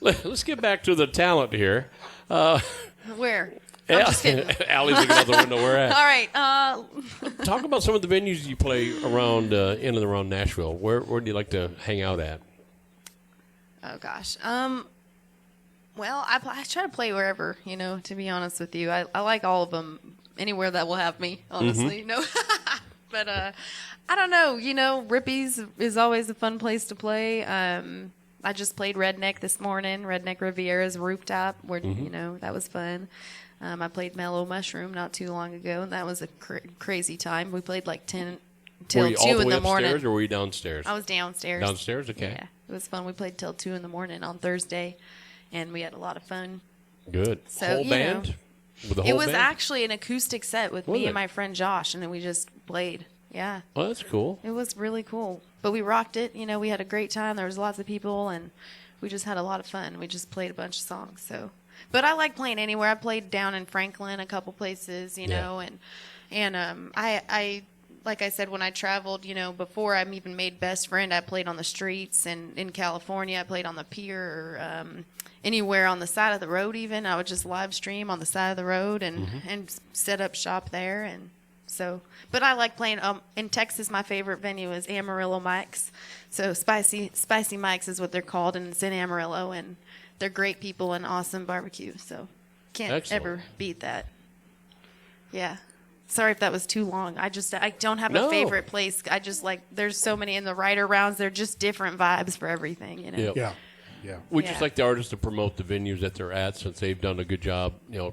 let's get back to the talent here. Where? I'm just kidding. Allie's looking out the window. Where at? All right. Talk about some of the venues you play around in and around Nashville. Where do you like to hang out at? Oh gosh. Well, I try to play wherever. To be honest with you, I like all of them. Anywhere that will have me, honestly. Mm-hmm. No. But I don't know. Rippy's is always a fun place to play. I just played Redneck this morning. Redneck Riviera's rooftop, where that was fun. I played Mellow Mushroom not too long ago, and that was a crazy time. We played like 10 till Were you 2 all the in way the morning. upstairs, or were you downstairs? I was downstairs. Downstairs, okay. Yeah, it was fun. We played till 2 in the morning on Thursday, and we had a lot of fun. Good. So, Whole band? With the whole It was band? actually an acoustic set with Was me it? and my friend Josh, and then we just played. Yeah. Oh, that's cool. It was really cool. But we rocked it. We had a great time. There was lots of people, and we just had a lot of fun. We just played a bunch of songs. So, but I like playing anywhere. I played down in Franklin a couple places, and I like I said, when I traveled, before I even made Best Friend, I played on the streets, and in California, I played on the pier, or anywhere on the side of the road. Even I would just live stream on the side of the road and set up shop there, and so. But I like playing in Texas. My favorite venue is Amarillo Mike's. So Spicy Mike's is what they're called, and it's in Amarillo, and they're great people and awesome barbecue. So can't Excellent. ever beat that. Yeah. Sorry if that was too long. I don't have No. a favorite place. I just there's so many in the Rider rounds. They're just different vibes for everything, Yep. Yeah. We Yeah. just like the artists to promote the venues that they're at, since they've done a good job, Yeah.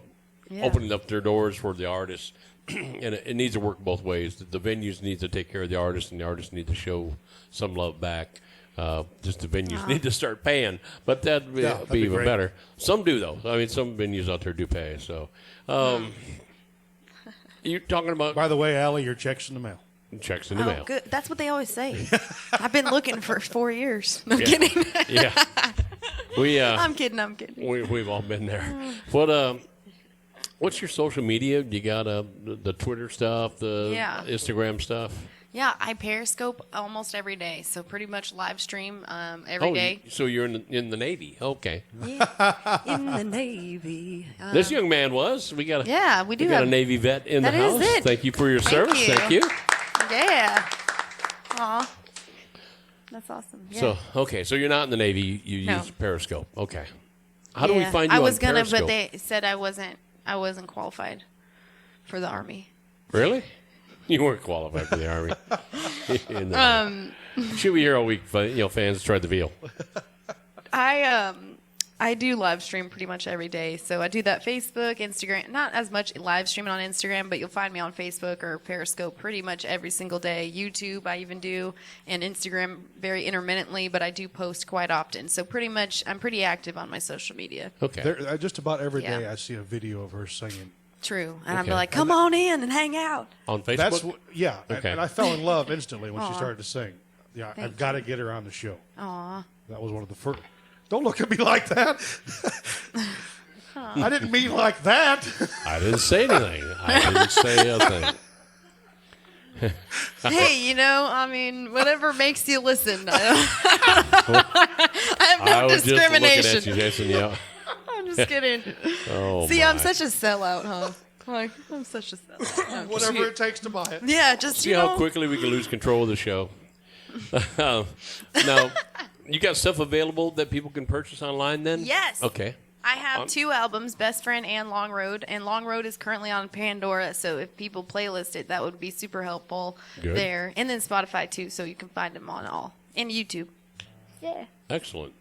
opening up their doors for the artists. And it needs to work both ways. The venues need to take care of the artists, and the artists need to show some love back. Just the venues need to start paying, but that'd be even great. better. Some do, though. I mean, some venues out there do pay. So, you're talking about By the way, Allie, your check's in the mail. checks in the Oh, mail. good. That's what they always say. I've been looking for 4 years. No Yeah. kidding. Yeah, I'm kidding. we've all been there. What's your social media? You got the Twitter stuff, the Yeah. Instagram stuff? Yeah, I Periscope almost every day, so pretty much live stream every day. So you're in the Navy? Okay. Yeah, in the Navy. This young man was. We got we do got have a Navy vet in the that is house. it. Thank you for your service. you. Thank you. Yeah. Aw. That's awesome. Yeah. So so you're not in the Navy. You No. use Periscope. Okay. How do we find you I was on gonna, Periscope? but they said I wasn't qualified for the Army. Really? You weren't qualified for the Army. No. Should be here all week, fans tried the veal. I do live stream pretty much every day. So I do that Facebook, Instagram, not as much live streaming on Instagram, but you'll find me on Facebook or Periscope pretty much every single day. YouTube I even do, and Instagram very intermittently, but I do post quite often. So pretty much I'm pretty active on my social media. Okay. Just about every day I see a video of her singing. True. And I'm like, come on in and hang out. On Facebook? That's Okay. and I fell in love instantly when she Aw. started to sing. Yeah, Thank I've got to get her on the show. Aw. That was one of the first. Don't look at me like that. I didn't mean like that. I didn't say anything. I didn't say a thing. Hey, I mean, whatever makes you listen. I have no I was discrimination. just looking at you, Jason. Yeah. I'm just kidding. Oh, See, my. I'm such a sellout, huh? Like, I'm such a sellout. No. Whatever it takes to buy it. Yeah, just See how quickly we can lose control of the show. Now, you got stuff available that people can purchase online then? Yes. Okay. I have 2 albums, Best Friend and Long Road, and Long Road is currently on Pandora, so if people playlist it, that would be super helpful there. And then Spotify too, so you can find them on all. And YouTube. Yeah. Excellent.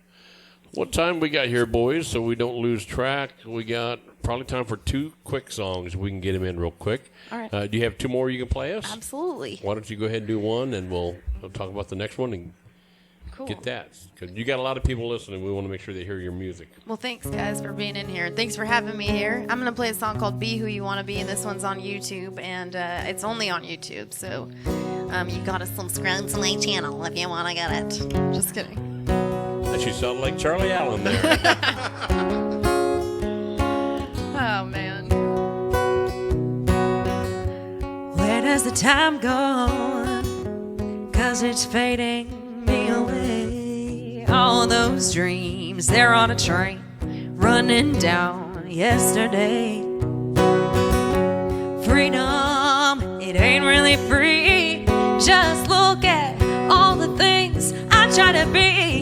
What time we got here, boys, so we don't lose track? We got probably time for 2 quick songs. We can get them in real quick. All right. Do you have 2 more you can play us? Absolutely. Why don't you go ahead and do one, and we'll talk about the next one and get that. Because you got a lot of people listening. We want to make sure they hear your music. Well, thanks, guys, for being in here. Thanks for having me here. I'm going to play a song called Be Who You Want to Be, and this one's on YouTube, and it's only on YouTube, so you got to subscribe to my channel if you want to get it. Just kidding. She sounded like Charlie Allen there. Oh, man. Where does the time go? 'Cause it's fading me away. All those dreams, they're on a train running down yesterday. Freedom, it ain't really free. Just look at all the things I try to be.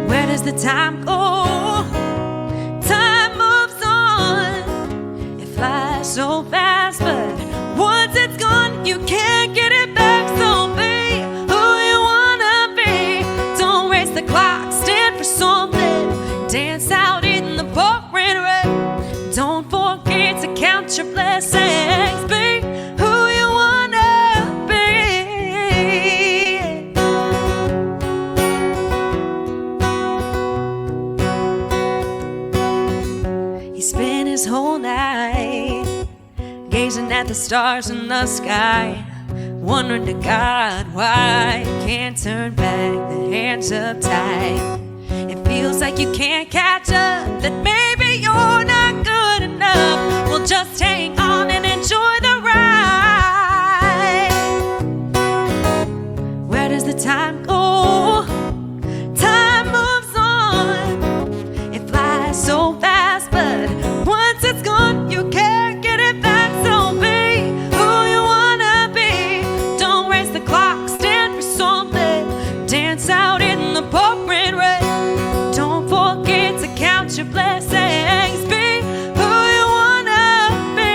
Where does the time go? Time moves on. It flies so fast, but once it's gone, you can't get it back. So be who you wanna be. Don't race the clock, stand for something. Dance out in the pouring rain. Don't forget to count your blessings. Be who you wanna be. He spent his whole night gazing at the stars in the sky, wondering to God why you can't turn back the hands up tight. It feels like you can't catch up, that maybe you're not good enough. Well, just hang on and enjoy the ride. Where does the time go? Time moves on. It flies so fast, but once it's gone, you can't get it back. So be who you wanna be. Don't race the clock, stand for something. Dance out in the pouring rain. Don't forget to count your blessings. Be who you wanna be.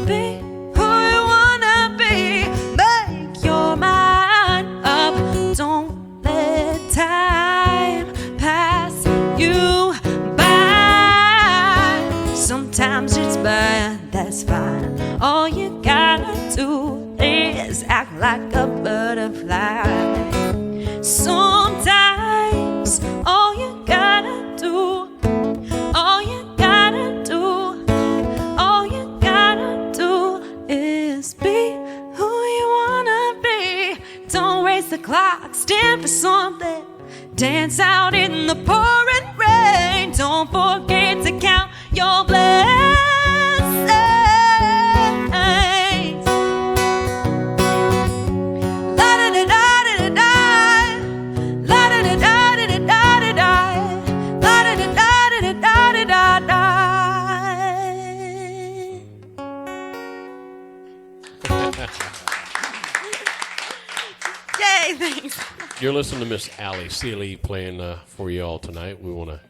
Be who you wanna be. Make your mind up. Don't let time pass you by. Sometimes it's bad, that's fine. All you gotta do is act like a butterfly. Sometimes all you gotta do, all you gotta do, all you gotta do is be who you wanna be. Don't race the clock, stand for something. Dance out in the pouring rain. Don't forget to count your blessings. Yay, thanks. You're listening to Miss Allie Sealey playing for you all tonight. We want to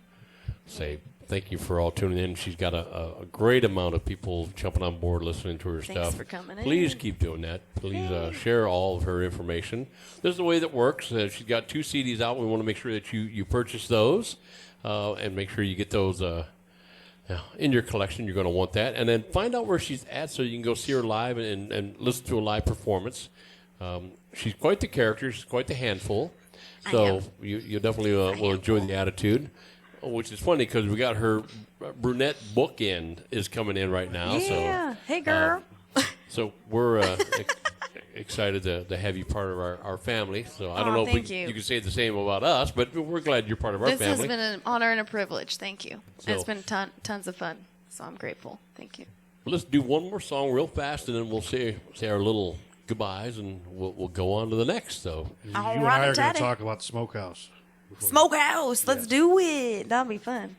say thank you for all tuning in. She's got a great amount of people jumping on board listening to her stuff. Thanks for coming in. Please keep doing that. Please share all of her information. This is the way that works. She's got 2 CDs out. We want to make sure that you purchase those and make sure you get those in your collection. You're going to want that. And then find out where she's at so you can go see her live and listen to a live performance. She's quite the character. She's quite the handful. So you definitely will enjoy the attitude. Which is funny because we got her brunette bookend is coming in right now. Yeah. So, hey, girl. So we're excited to have you part of our family. So I don't know if you can say the same about us, but we're glad you're part of our family. This has been an honor and a privilege. Thank you. So, it's been tons of fun. So I'm grateful. Thank you. Well, let's do one more song real fast, and then we'll say our little goodbyes, and we'll go on to the next. So you and I are going to talk about Smokehouse. Smokehouse. Let's do it. That'll be fun.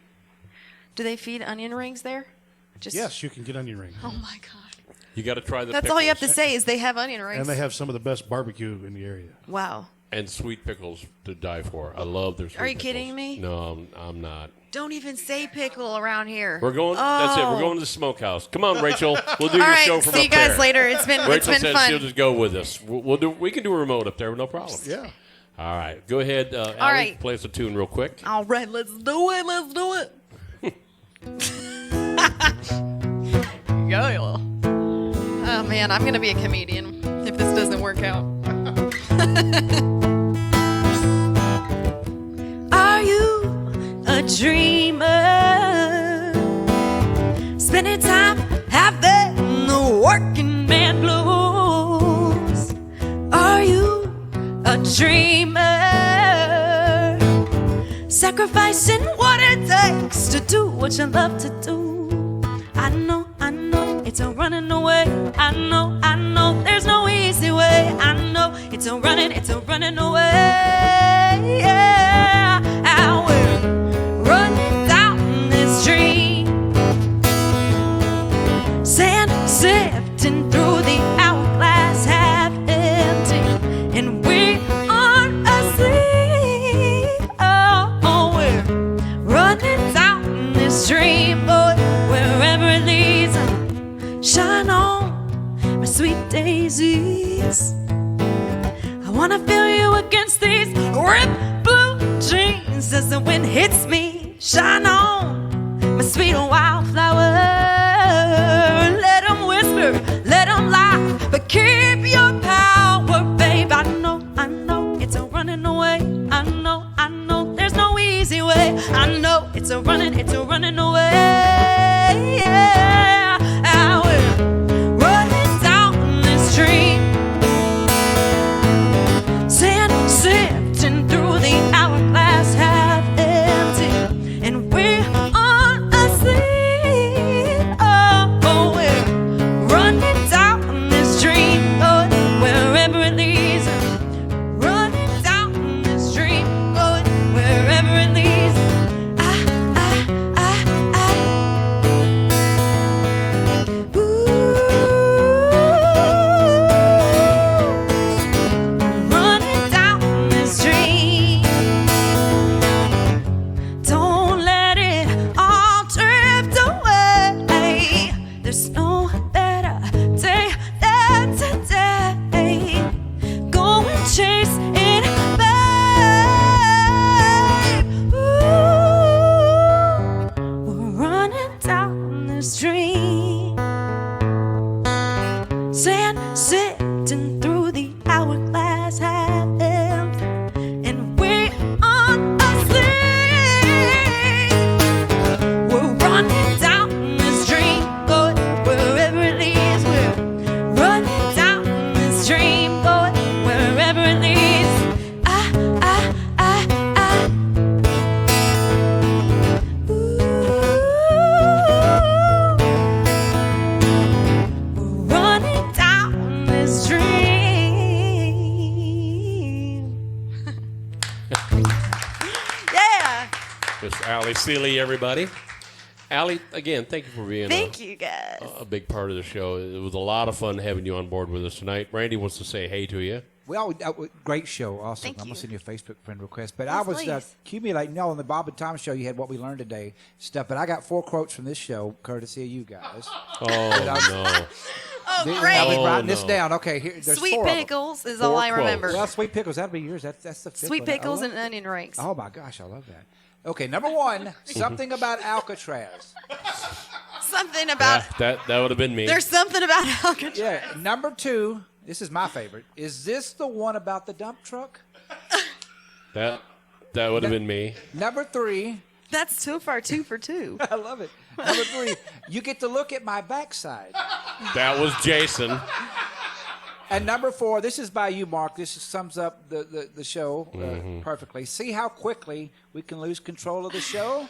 Do they feed onion rings there? Yes, you can get onion rings. Oh, my God. You got to try the That's pickles. all you have to say is they have onion rings. And they have some of the best barbecue in the area. Wow. And sweet pickles to die for. I love their sweet pickles. Are you kidding me? No, I'm not. Don't even say pickle around here. We're going. That's it. We're going to the Smokehouse. Come on, Rachel. We'll do all your right, show from see up you guys there. later. It's been Rachel it's been says fun. she'll just go with us. We can do a remote up there, no problem. Yeah. All right. Go ahead, Allie. right. Play us a tune real quick. All right, let's do it. Let's do it. Yeah. Oh man, I'm gonna be a comedian if this doesn't work out. Are you a dreamer? Spending time having the working man blues. Are you a dreamer? Sacrificing what it takes to do what you love to do. I know, it's a running away. I know, there's no easy way. I know, it's a running away. Yeah, and we're running down this street. Sand sifting through the hourglass half empty, and we aren't asleep. Oh, we're running down this street, boy, wherever it leads. Shine on, my sweet daisies. I wanna feel you against these ripped blue jeans as the wind hits me. Shine on, my sweet wildflower. Let them whisper, let them lie, but keep your power, babe. I know, it's a running away. I know, there's no easy way. I know, it's a running away. Yeah, and we're running down the street. Sand sifting through the hourglass half empty, and we aren't asleep. Oh, we're running down this street, going wherever it leads. Running down the street, going wherever it leads. Running down the street. Don't let it all drift away. There's no better day than today. Go and chase it, babe. Ooh, we're running down the street. Sand sifting through the hourglass half empty, and we aren't asleep. We're running down the street, going wherever it leads. We're running down the street, going wherever it leads. Running down the street. Yeah. Miss Allie Sealey, everybody. Allie, again, thank you for being Thank you guys. a big part of the show. It was a lot of fun having you on board with us tonight. Randy wants to say hey to you. Well, great show. Awesome. Thank I'm going you. to send you a Facebook friend request. But Yes, I was please. accumulating, on the Bob and Tom show, you had what we learned today stuff. But I got 4 quotes from this show, courtesy of you guys. Oh, no. Oh, I great. was writing this down. Okay, here, there's Sweet 4 of them. pickles is all I remember. Well, sweet pickles, that'd be yours. That's the 5th Sweet one. I pickles love and onion rings. Oh, my gosh, I love that. Okay, number 1, something about Alcatraz. Something about. That would have been me. There's something about Alcatraz. Yeah, number 2, this is my favorite. Is this the one about the dump truck? That would have been me. Number 3. That's so far 2 for 2. I love it. Number 3, you get to look at my backside. That was Jason. And number 4, this is by you, Mark. This sums up the show perfectly. See how quickly we can lose control of the show?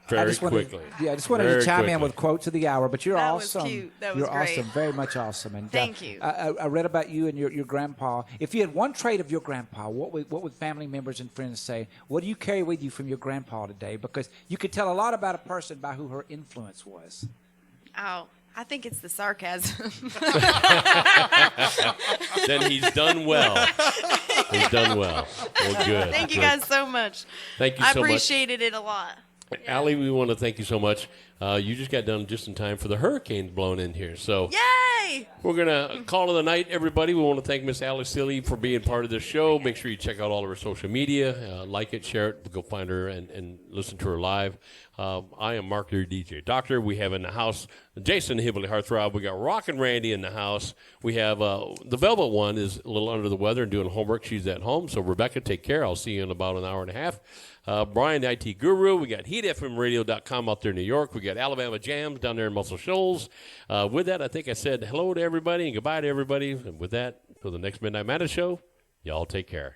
Very quickly. I just wanted to chime in with quotes of the hour, but you're That was awesome. cute. That was you're great. awesome, very much awesome. And Thank you. I read about you and your grandpa. If you had one trait of your grandpa, what would family members and friends say? What do you carry with you from your grandpa today? Because you could tell a lot about a person by who her influence was. Oh, I think it's the sarcasm. Then he's done well. He's done well. Well, good. Thank you Good. guys so much. Thank you I so much. appreciated it a lot. Allie, we want to thank you so much. You just got done just in time for the hurricanes blowing in here. So Yay! we're going to call it a night, everybody. We want to thank Miss Allie Sealey for being part of this show. Make sure you check out all of her social media. Like it, share it. Go find her and listen to her live. I am Mark, your DJ Doctor. We have in the house Jason Hibbley Heartthrob. We got Rockin' Randy in the house. We have the Velvet one is a little under the weather and doing homework. She's at home. So Rebecca, take care. I'll see you in about an hour and a half. Brian, the IT Guru. We got HeatFMRadio.com out there in New York. We got Alabama Jams down there in Muscle Shoals. With that, I think I said hello to everybody and goodbye to everybody. And with that, for the next Midnight Madness show, y'all take care.